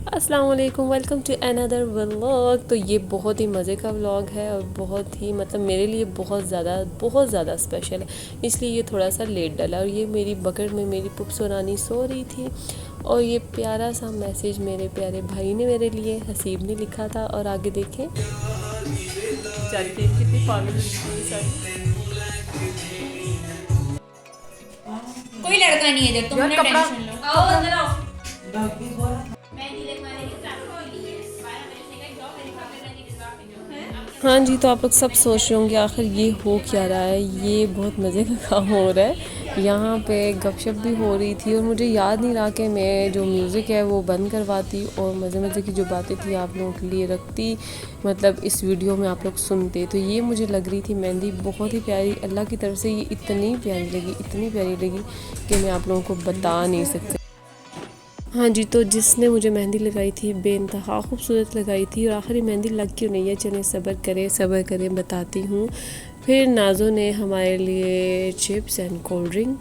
अस्सलाम वालेकुम, welcome to another vlog. तो ये बहुत ही मज़े का व्लॉग है और बहुत ही मतलब मेरे लिए बहुत ज़्यादा स्पेशल है, इसलिए ये थोड़ा सा लेट डला। और ये मेरी बगल में मेरी पुप्सो रानी सो रही थी और ये प्यारा सा मैसेज मेरे प्यारे भाई ने मेरे लिए, हसीब ने लिखा था। और आगे देखें कितनी पागल कोई लड़का नहीं है इधर, तुम ना टेंशन लो। आओ अंदर आओ। मैं नहीं लगवाने की ट्रैफिक के लिए 12 बजे से गई जॉब मेरी भाभी ने दिलवा के जो हाँ जी, तो आप लोग सब सोच रहे होंगे आखिर ये हो क्या रहा है। ये बहुत मज़े का काम हो रहा है। यहाँ पे गपशप भी हो रही थी और मुझे याद नहीं रहा कि मैं जो म्यूज़िक है वो बंद करवाती और मज़े मज़े की जो बातें थी आप लोगों के लिए रखती, मतलब इस वीडियो में आप लोग सुनते। तो ये मुझे लग रही थी मेहंदी बहुत ही प्यारी, अल्लाह की तरफ से ये इतनी प्यारी लगी कि मैं आप लोगों को बता नहीं सकती। हाँ जी, तो जिसने मुझे मेहंदी लगाई थी बेइंतहा खूबसूरत लगाई थी। और आखिर मेहंदी लग क्यों नहीं है, चलें सब्र करें बताती हूँ। फिर नाज़ो ने हमारे लिए चिप्स एंड कोल्ड ड्रिंक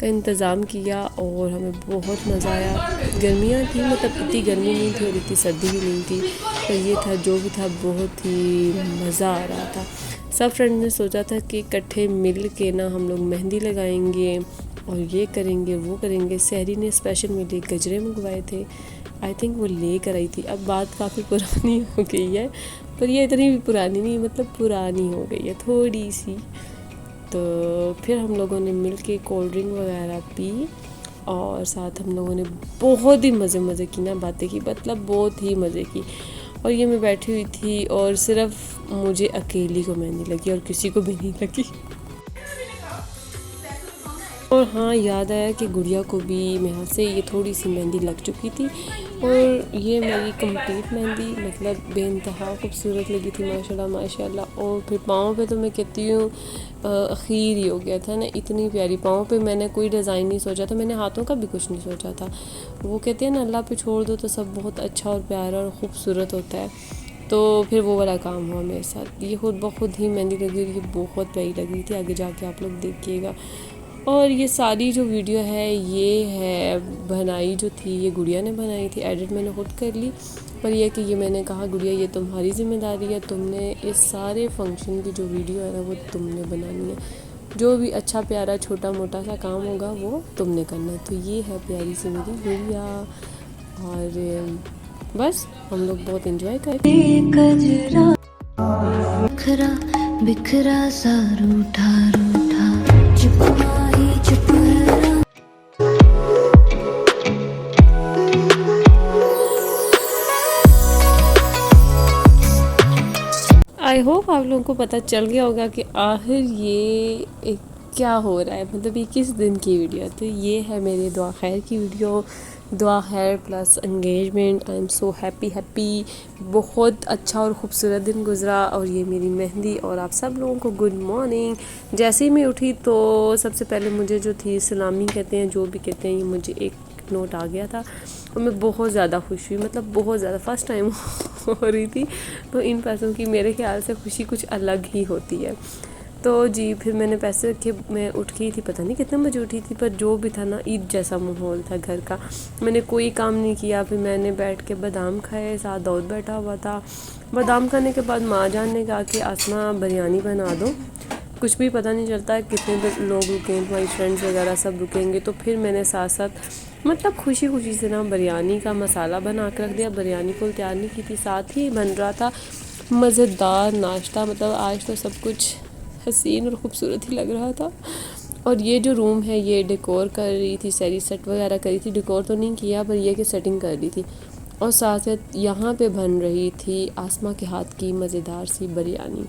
का इंतज़ाम किया और हमें बहुत मज़ा आया। गर्मियाँ थी, मतलब इतनी गर्मी नहीं थी और इतनी सर्दी भी नहीं थी, तो ये था जो भी था बहुत ही मज़ा आ रहा था। सब फ्रेंड ने सोचा था कि इकट्ठे मिल के ना हम लोग मेहंदी लगाएंगे और ये करेंगे वो करेंगे। सहरी ने स्पेशल मेरे लिए गजरे मंगवाए थे, आई थिंक वो ले कर आई थी। अब बात काफ़ी पुरानी हो गई है, पर ये इतनी भी पुरानी नहीं, मतलब पुरानी हो गई है थोड़ी सी। तो फिर हम लोगों ने मिल के कोल्ड ड्रिंक वगैरह पी और साथ हम लोगों ने बहुत ही मज़े की ना बातें की, मतलब बहुत ही मज़े की। और ये मैं बैठी हुई थी और सिर्फ मुझे अकेली को मेहंदी लगी और किसी को भी नहीं लगी। और हाँ, याद आया कि गुड़िया को भी मेरे हाथ से ये थोड़ी सी मेहंदी लग चुकी थी और ये मेरी कंप्लीट मेहंदी मतलब बेइंतहा खूबसूरत लगी थी माशाल्लाह। और फिर पाँव पे तो मैं कहती हूँ अखीर ही हो गया था ना, इतनी प्यारी पाँव पे। मैंने कोई डिज़ाइन नहीं सोचा था, मैंने हाथों का भी कुछ नहीं सोचा था। वो कहते हैं ना अल्लाह पे छोड़ दो तो सब बहुत अच्छा और प्यारा और ख़ूबसूरत होता है। तो फिर वो वाला काम हुआ मेरे साथ। ये खुद ब खुद ही मेहंदी लगी और ये बहुत प्यारी लग रही थी, आगे जाके आप लोग देखिएगा। और ये सारी जो वीडियो है ये है बनाई जो थी, ये गुड़िया ने बनाई थी, एडिट मैंने खुद कर ली। पर यह कि ये मैंने कहा गुड़िया ये तुम्हारी ज़िम्मेदारी है, तुमने इस सारे फंक्शन की जो वीडियो है ना वो तुमने बनानी है। जो भी अच्छा प्यारा छोटा मोटा सा काम होगा वो तुमने करना है। तो ये है प्यारी सी मेरी गुड़िया और बस हम लोग बहुत इंजॉय करें। बिखरा बिखरा सा रूठा रूठा आई होप आप लोगों को पता चल गया होगा कि आखिर ये क्या हो रहा है, मतलब ये किस दिन की वीडियो है। तो ये है मेरे दुआ खैर की वीडियो, दुआ खैर plus engagement. I am so happy. बहुत अच्छा और ख़ूबसूरत दिन गुज़रा और ये मेरी मेहंदी। और आप सब लोगों को गुड मॉर्निंग। जैसे ही मैं उठी तो सबसे पहले मुझे जो थी सलामी कहते हैं जो भी कहते हैं, ये मुझे एक नोट आ गया था और मैं बहुत ज़्यादा खुश हुई, मतलब बहुत ज़्यादा फ़र्स्ट टाइम हो रही थी। तो इन पैसों की मेरे ख्याल से खुशी कुछ अलग ही होती है। तो जी फिर मैंने पैसे रखे, मैं उठ गई थी, पता नहीं कितने बजे उठी थी, पर जो भी था ना ईद जैसा माहौल था घर का। मैंने कोई काम नहीं किया, फिर मैंने बैठ के बादाम खाए, साथ दाऊद बैठा हुआ था। बादाम खाने के बाद माँ जान ने कहा कि आसमा बिरयानी बना दो। कुछ भी पता नहीं चलता कितने लोग रुकें, तुम्हारी फ्रेंड्स वगैरह सब रुकेंगे। तो फिर मैंने साथ साथ मतलब खुशी से ना बिरयानी का मसाला बना के रख दिया। बिरयानी को तैयार नहीं की थी, साथ ही बन रहा था मज़ेदार नाश्ता। मतलब आज तो सब कुछ हसीन और ख़ूबसूरत ही लग रहा था। और ये जो रूम है ये डेकोर कर रही थी, सारी सेट वगैरह करी थी, डेकोर तो नहीं किया पर यह कि सेटिंग कर रही थी। और साथ साथ यहाँ पे बन रही थी आसमा के हाथ की मज़ेदार सी बिरयानी।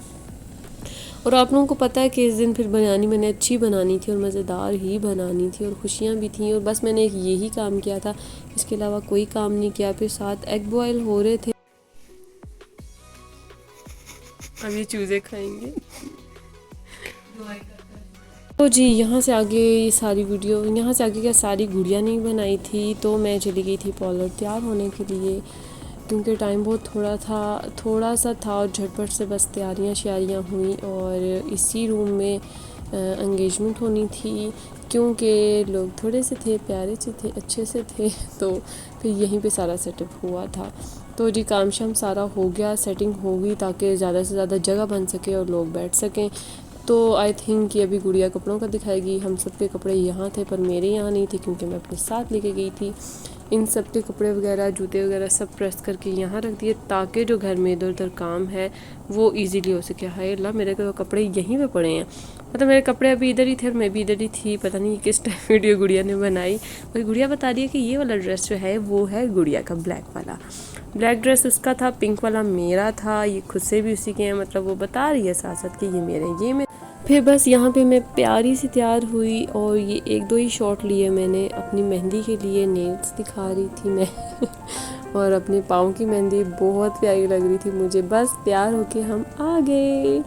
और आप लोगों को पता है कि इस दिन फिर बिरयानी मैंने अच्छी बनानी थी और मज़ेदार ही बनानी थी और खुशियाँ भी थी। और बस मैंने एक यही काम किया था, इसके अलावा कोई काम नहीं किया। फिर साथ एग बॉयल हो रहे थे, अब ये चूज़े खाएंगे। तो जी यहाँ से आगे ये सारी वीडियो, यहाँ से आगे क्या सारी गुड़िया नहीं बनाई थी। तो मैं चली गई थी पार्लर तैयार होने के लिए, क्योंकि टाइम बहुत थोड़ा सा था और झटपट से बस तैयारियां हुई। और इसी रूम में एंगेजमेंट होनी थी। क्योंकि लोग थोड़े से थे, प्यारे से थे, अच्छे से थे, तो फिर यहीं पे सारा सेटअप हुआ था। तो जी काम शाम सारा हो गया, सेटिंग हो गई ताकि ज़्यादा से ज़्यादा जगह बन सके और लोग बैठ सकें। तो आई थिंक कि अभी गुड़िया कपड़ों का दिखाएगी। हम सब के कपड़े यहाँ थे पर मेरे यहाँ नहीं थे क्योंकि मैं अपने साथ लेके गई थी। इन सब के कपड़े वगैरह, जूते वगैरह सब प्रेस करके यहाँ रख दिए ताकि जो घर में इधर उधर काम है वो इजीली हो सके। हाय अल्लाह, मेरे को कपड़े यहीं पे पड़े हैं, मतलब मेरे कपड़े अभी इधर ही थे और मैं भी इधर ही थी। पता नहीं किस टाइम वीडियो गुड़िया ने बनाई और गुड़िया बता रही है कि ये वाला ड्रेस जो है वो है गुड़िया का, ब्लैक वाला। ब्लैक ड्रेस उसका था, पिंक वाला मेरा था। ये खुद से भी उसी के हैं, मतलब वो बता रही है साथ साथ कि ये मेरे, ये मेरे। फिर बस यहाँ पे मैं प्यारी सी तैयार हुई और ये 1-2 ही शॉट लिए मैंने अपनी मेहंदी के लिए। नेल्स दिखा रही थी मैं और अपने पाँव की मेहंदी बहुत प्यारी लग रही थी मुझे। बस तैयार होके हम आ गए।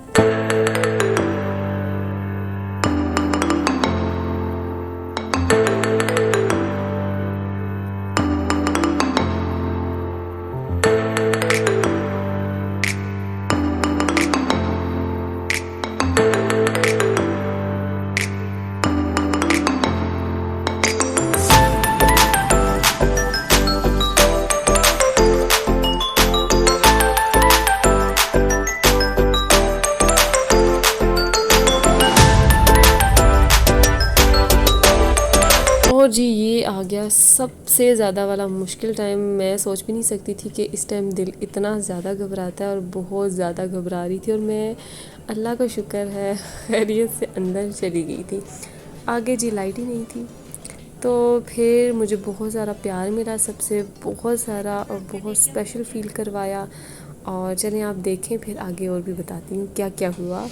और जी ये आ गया सबसे ज़्यादा वाला मुश्किल टाइम। मैं सोच भी नहीं सकती थी कि इस टाइम दिल इतना ज़्यादा घबराता है और बहुत ज़्यादा घबरा रही थी। और मैं, अल्लाह का शुक्र है, खैरियत से अंदर चली गई थी। आगे जी लाइट ही नहीं थी, तो फिर मुझे बहुत सारा प्यार मिला सबसे, बहुत सारा, और बहुत स्पेशल फ़ील करवाया। और चलें आप देखें, फिर आगे और भी बताती हूँ क्या क्या हुआ।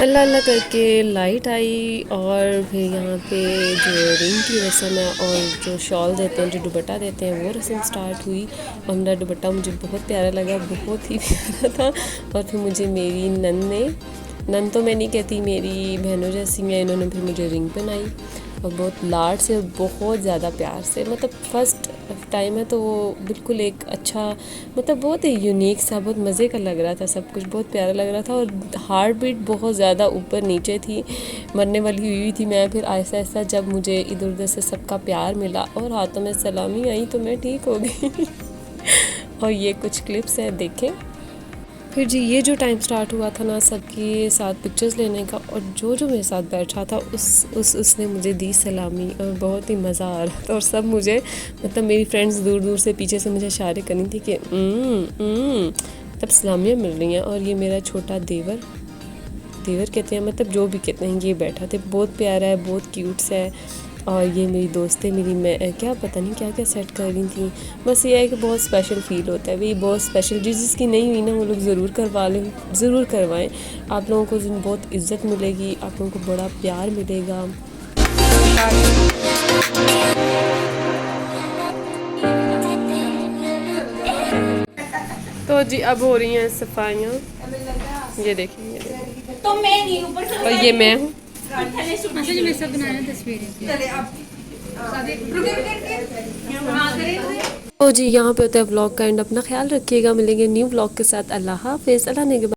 अल्लाह अल्लाह करके लाइट आई और फिर यहाँ पे जो रिंग की रस्म है और जो शॉल देते हैं, जो दुपट्टा देते हैं, वो रस्म स्टार्ट हुई। और मेरा दुपट्टा मुझे बहुत प्यारा लगा, बहुत ही प्यारा था। और फिर मुझे मेरी नन तो मैं नहीं कहती, मेरी बहनों जैसी हैं, इन्होंने फिर मुझे रिंग पहनाई और बहुत लाड से और बहुत ज़्यादा प्यार से। मतलब फ़र्स्ट टाइम है तो वो बिल्कुल एक अच्छा, मतलब बहुत ही यूनिक सा, बहुत मज़े का लग रहा था, सब कुछ बहुत प्यारा लग रहा था। और हार्ट बीट बहुत ज़्यादा ऊपर नीचे थी, मरने वाली हुई थी मैं। फिर आहिस्ता आहिस्ता जब मुझे इधर उधर से सबका प्यार मिला और हाथों में सलामी आई तो मैं ठीक हो गई। और ये कुछ क्लिप्स हैं, देखें। फिर जी ये जो टाइम स्टार्ट हुआ था ना सबके साथ पिक्चर्स लेने का, और जो मेरे साथ बैठा था उसने मुझे दी सलामी और बहुत ही मज़ा आ रहा था। और सब मुझे, मतलब मेरी फ्रेंड्स दूर दूर से पीछे से मुझे इशारे करनी थी कि तब सलामियाँ मिल रही हैं। और ये मेरा छोटा देवर कहते हैं, मतलब जो भी कहते हैं, ये बैठा थे, बहुत प्यारा है, बहुत क्यूट सा है। और ये मेरी दोस्त है, मैं क्या पता नहीं क्या क्या सेट कर रही थी। बस ये है कि बहुत स्पेशल फ़ील होता है भाई, बहुत स्पेशल। जिसकी नहीं हुई ना वो लोग ज़रूर करवा लें, ज़रूर करवाएं। आप लोगों को बहुत इज़्ज़त मिलेगी, आप लोगों को बड़ा प्यार मिलेगा। तो जी अब हो रही हैं सफाइयाँ, ये देखिए, तो मैं नहीं ऊपर से, और ये मैं हूँ। में सब बनाना तस्वीरें। तो जी यहाँ पे होता है व्लॉग का एंड। अपना ख्याल रखिएगा, मिलेंगे न्यू व्लॉग के साथ। अल्लाह हाफिज़। अल्लाह ने